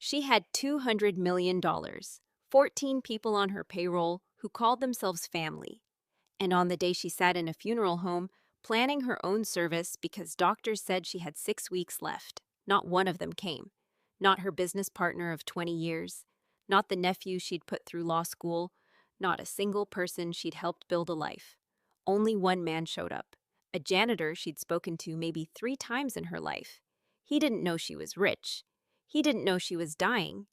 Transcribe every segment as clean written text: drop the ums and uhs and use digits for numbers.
She had $200 million, 14 people on her payroll who called themselves family. And on the day she sat in a funeral home, planning her own service because doctors said she had 6 weeks left, not one of them came. Not her business partner of 20 years, not the nephew she'd put through law school, not a single person she'd helped build a life. Only one man showed up, a janitor she'd spoken to maybe 3 times in her life. He didn't know she was rich. He didn't know she was dying.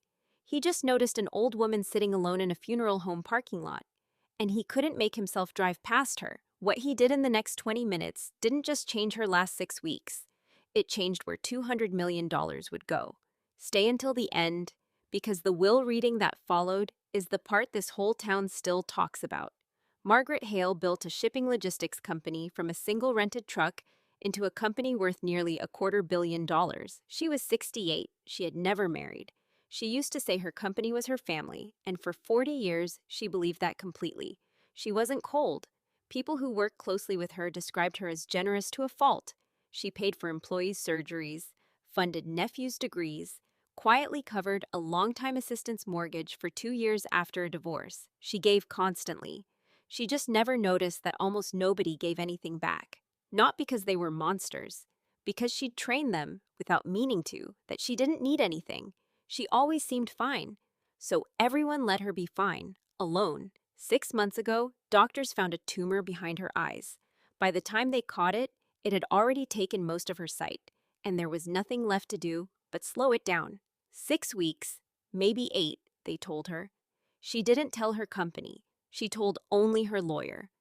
He just noticed an old woman sitting alone in a funeral home parking lot, and he couldn't make himself drive past her. What he did in the next 20 minutes didn't just change her last 6 weeks. It changed where $200 million would go. Stay until the end, because the will reading that followed is the part this whole town still talks about. Margaret Hale built a shipping logistics company from a single rented truck into a company worth nearly $250 million. She was 68. She had never married. She used to say her company was her family, and for 40 years, she believed that completely. She wasn't cold. People who worked closely with her described her as generous to a fault. She paid for employees' surgeries, funded nephews' degrees, quietly covered a longtime assistant's mortgage for 2 years after a divorce. She gave constantly. She just never noticed that almost nobody gave anything back. Not because they were monsters, because she'd trained them, without meaning to, that she didn't need anything. She always seemed fine. So everyone let her be fine, alone. 6 months ago, doctors found a tumor behind her eyes. By the time they caught it, it had already taken most of her sight, and there was nothing left to do but slow it down. 6 weeks, maybe 8, they told her. She didn't tell her company. She told only her lawyer.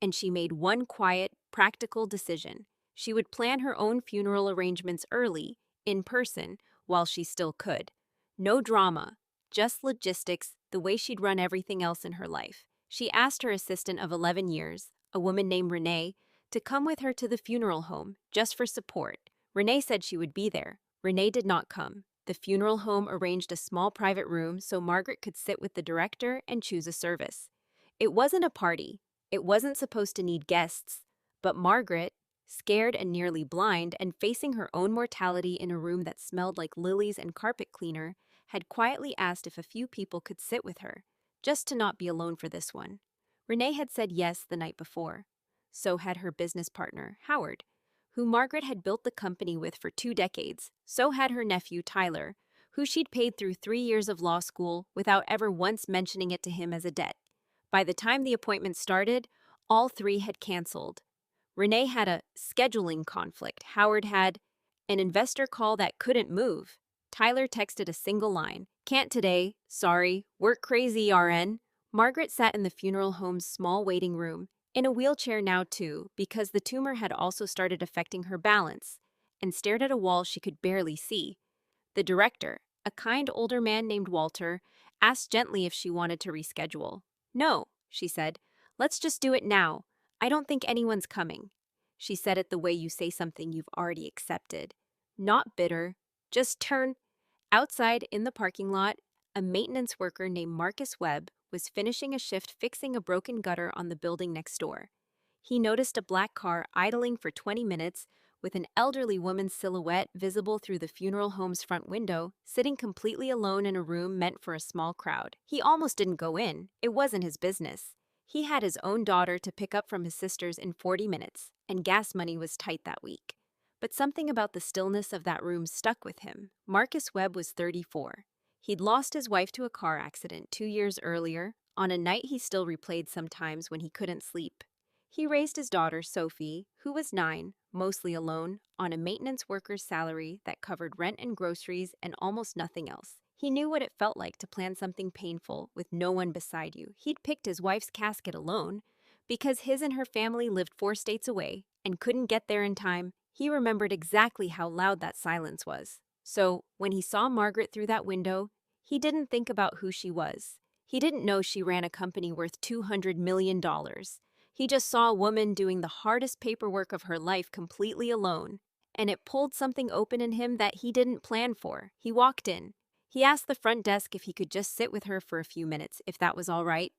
And she made one quiet, practical decision. She would plan her own funeral arrangements early, in person, while she still could. No drama, just logistics, the way she'd run everything else in her life. She asked her assistant of 11 years, a woman named Renee, to come with her to the funeral home, just for support. Renee said she would be there. Renee did not come. The funeral home arranged a small private room so Margaret could sit with the director and choose a service. It wasn't a party. It wasn't supposed to need guests. But Margaret, scared and nearly blind and facing her own mortality in a room that smelled like lilies and carpet cleaner, had quietly asked if a few people could sit with her, just to not be alone for this one. Renee had said yes the night before. So had her business partner, Howard, who Margaret had built the company with for 2 decades. So had her nephew, Tyler, who she'd paid through 3 years of law school without ever once mentioning it to him as a debt. By the time the appointment started, all 3 had canceled. Renee had a scheduling conflict. Howard had an investor call that couldn't move. Tyler texted a single line, "Can't today, sorry, work crazy, RN." Margaret sat in the funeral home's small waiting room, in a wheelchair now too, because the tumor had also started affecting her balance, and stared at a wall she could barely see. The director, a kind older man named Walter, asked gently if she wanted to reschedule. "No," she said. "Let's just do it now. I don't think anyone's coming." She said it the way you say something you've already accepted. Not bitter, just turn. Outside, in the parking lot, a maintenance worker named Marcus Webb was finishing a shift fixing a broken gutter on the building next door. He noticed a black car idling for 20 minutes with an elderly woman's silhouette visible through the funeral home's front window, sitting completely alone in a room meant for a small crowd. He almost didn't go in. It wasn't his business. He had his own daughter to pick up from his sister's in 40 minutes, and gas money was tight that week. But something about the stillness of that room stuck with him. Marcus Webb was 34. He'd lost his wife to a car accident 2 years earlier, on a night he still replayed sometimes when he couldn't sleep. He raised his daughter, Sophie, who was 9, mostly alone, on a maintenance worker's salary that covered rent and groceries and almost nothing else. He knew what it felt like to plan something painful with no one beside you. He'd picked his wife's casket alone. Because his and her family lived 4 states away and couldn't get there in time, he remembered exactly how loud that silence was. So, when he saw Margaret through that window, he didn't think about who she was. He didn't know she ran a company worth $200 million. He just saw a woman doing the hardest paperwork of her life completely alone, and it pulled something open in him that he didn't plan for. He walked in. He asked the front desk if he could just sit with her for a few minutes, if that was all right.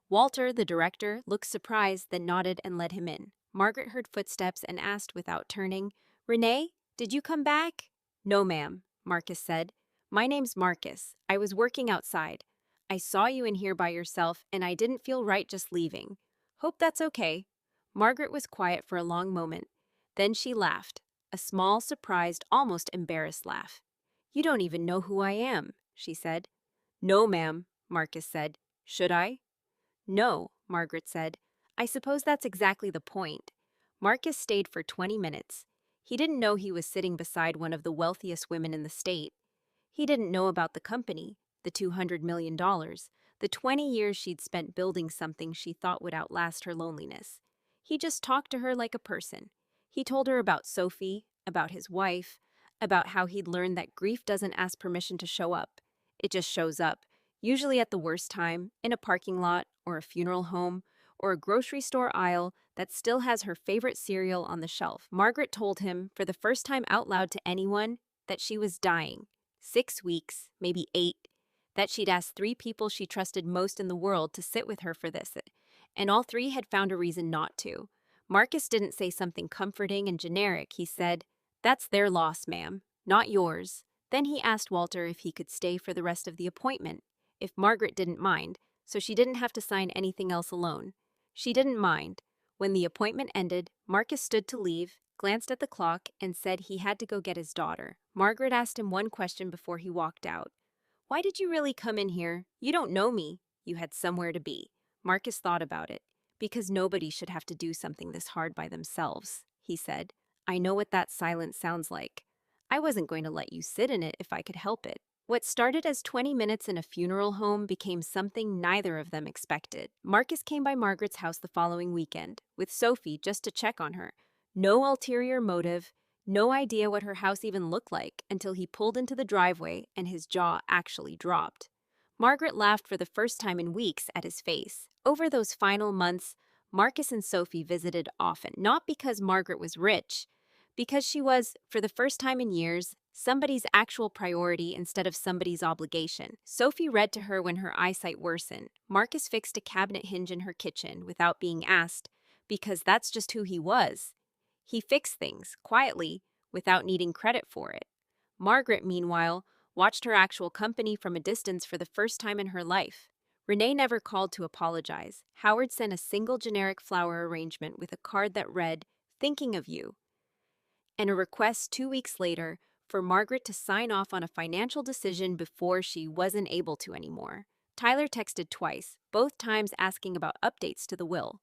Walter, the director, looked surprised, then nodded and let him in. Margaret heard footsteps and asked without turning, "Renee, did you come back?" "No, ma'am," Marcus said. My name's Marcus. I was working outside. I saw you in here by yourself, and I didn't feel right just leaving. Hope that's okay." Margaret was quiet for a long moment. Then she laughed, a small, surprised, almost embarrassed laugh. "You don't even know who I am," she said. "No, ma'am," Marcus said. "Should I?" "No," Margaret said. "I suppose that's exactly the point." Marcus stayed for 20 minutes. He didn't know he was sitting beside one of the wealthiest women in the state. He didn't know about the company, the $200 million, the 20 years she'd spent building something she thought would outlast her loneliness. He just talked to her like a person. He told her about Sophie, about his wife, about how he'd learned that grief doesn't ask permission to show up. It just shows up, usually at the worst time, in a parking lot, or a funeral home, or a grocery store aisle that still has her favorite cereal on the shelf. Margaret told him, for the first time out loud to anyone, that she was dying. 6 weeks, maybe 8, that she'd asked 3 people she trusted most in the world to sit with her for this, and all 3 had found a reason not to. Marcus didn't say something comforting and generic. He said, "That's their loss, ma'am, not yours." Then he asked Walter if he could stay for the rest of the appointment, if Margaret didn't mind, so she didn't have to sign anything else alone. She didn't mind. When the appointment ended, Marcus stood to leave, glanced at the clock, and said he had to go get his daughter. Margaret asked him one question before he walked out. "Why did you really come in here? You don't know me." "You had somewhere to be." Marcus thought about it. "Because nobody should have to do something this hard by themselves," he said. "I know what that silence sounds like. I wasn't going to let you sit in it if I could help it." What started as 20 minutes in a funeral home became something neither of them expected. Marcus came by Margaret's house the following weekend, with Sophie, just to check on her. No ulterior motive, no idea what her house even looked like, until he pulled into the driveway and his jaw actually dropped. Margaret laughed for the first time in weeks at his face. Over those final months, Marcus and Sophie visited often, not because Margaret was rich, because she was, for the first time in years, somebody's actual priority instead of somebody's obligation. Sophie read to her when her eyesight worsened. Marcus fixed a cabinet hinge in her kitchen without being asked, because that's just who he was. He fixed things, quietly, without needing credit for it. Margaret, meanwhile, watched her actual company from a distance for the first time in her life. Renee never called to apologize. Howard sent a single generic flower arrangement with a card that read, "Thinking of you," and a request 2 weeks later for Margaret to sign off on a financial decision before she wasn't able to anymore. Tyler texted twice, both times asking about updates to the will.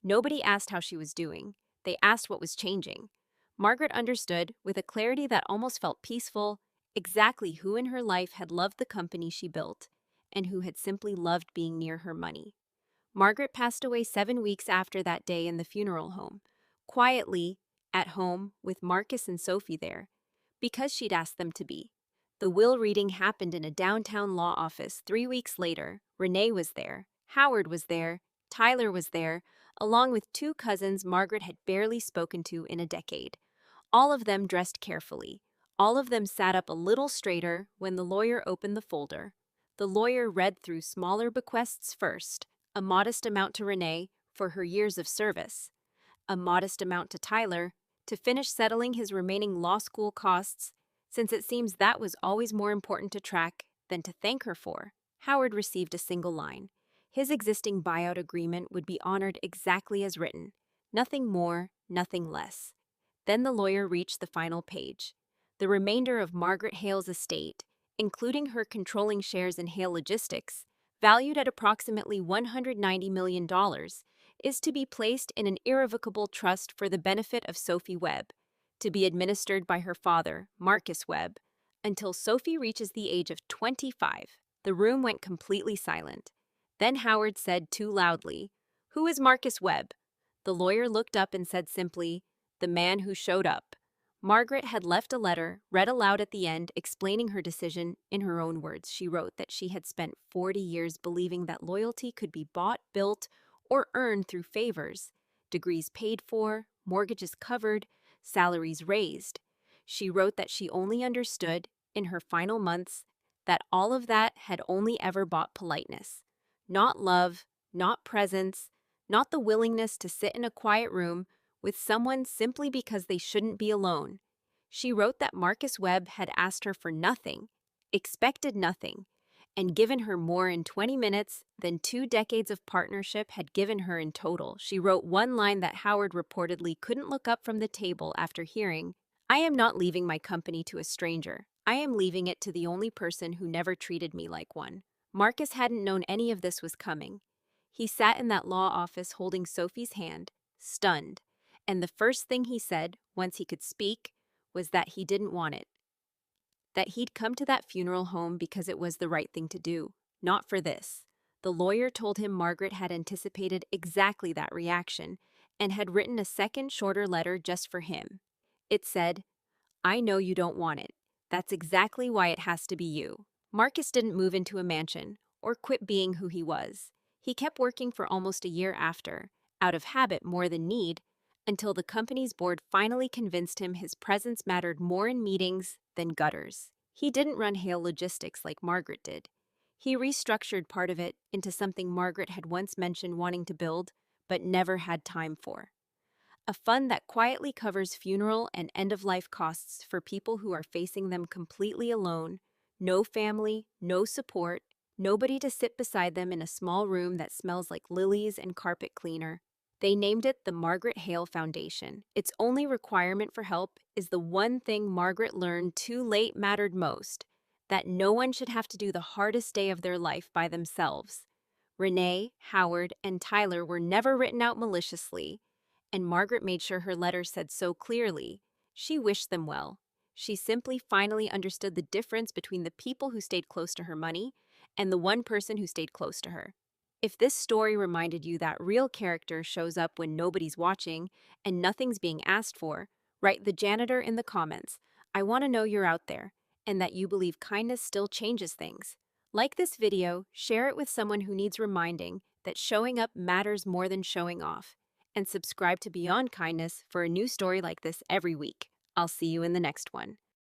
Nobody asked how she was doing. They asked what was changing. Margaret understood, with a clarity that almost felt peaceful, exactly who in her life had loved the company she built, and who had simply loved being near her money. Margaret passed away 7 weeks after that day in the funeral home, quietly, at home, with Marcus and Sophie there, because she'd asked them to be. The will reading happened in a downtown law office 3 weeks later. Renee was there, Howard was there, Tyler was there, along with 2 cousins Margaret had barely spoken to in a decade. All of them dressed carefully. All of them sat up a little straighter when the lawyer opened the folder. The lawyer read through smaller bequests first, a modest amount to Renee for her years of service, a modest amount to Tyler to finish settling his remaining law school costs, since it seems that was always more important to track than to thank her for. Howard received a single line. His existing buyout agreement would be honored exactly as written. Nothing more, nothing less. Then the lawyer reached the final page. The remainder of Margaret Hale's estate, including her controlling shares in Hale Logistics, valued at approximately $190 million, is to be placed in an irrevocable trust for the benefit of Sophie Webb, to be administered by her father, Marcus Webb, until Sophie reaches the age of 25. The room went completely silent. Then Howard said too loudly, "Who is Marcus Webb?" The lawyer looked up and said simply, "The man who showed up." Margaret had left a letter, read aloud at the end, explaining her decision. In her own words, she wrote that she had spent 40 years believing that loyalty could be bought, built, or earned through favors, degrees paid for, mortgages covered, salaries raised. She wrote that she only understood, in her final months, that all of that had only ever bought politeness. Not love, not presence, not the willingness to sit in a quiet room with someone simply because they shouldn't be alone. She wrote that Marcus Webb had asked her for nothing, expected nothing, and given her more in 20 minutes than 2 decades of partnership had given her in total. She wrote one line that Howard reportedly couldn't look up from the table after hearing, "I am not leaving my company to a stranger. I am leaving it to the only person who never treated me like one." Marcus hadn't known any of this was coming. He sat in that law office holding Sophie's hand, stunned, and the first thing he said, once he could speak, was that he didn't want it. That he'd come to that funeral home because it was the right thing to do, not for this. The lawyer told him Margaret had anticipated exactly that reaction and had written a second, shorter letter just for him. It said, "I know you don't want it. That's exactly why it has to be you." Marcus didn't move into a mansion or quit being who he was. He kept working for almost a year after, out of habit more than need, until the company's board finally convinced him his presence mattered more in meetings than gutters. He didn't run Hale Logistics like Margaret did. He restructured part of it into something Margaret had once mentioned wanting to build, but never had time for. A fund that quietly covers funeral and end-of-life costs for people who are facing them completely alone, no family, no support, nobody to sit beside them in a small room that smells like lilies and carpet cleaner. They named it the Margaret Hale Foundation. Its only requirement for help is the one thing Margaret learned too late mattered most, that no one should have to do the hardest day of their life by themselves. Renee, Howard, and Tyler were never written out maliciously, and Margaret made sure her letter said so clearly. She wished them well. She simply finally understood the difference between the people who stayed close to her money and the one person who stayed close to her. If this story reminded you that real character shows up when nobody's watching and nothing's being asked for, write the janitor in the comments. I want to know you're out there and that you believe kindness still changes things. Like this video, share it with someone who needs reminding that showing up matters more than showing off. And subscribe to Beyond Kindness for a new story like this every week. I'll see you in the next one.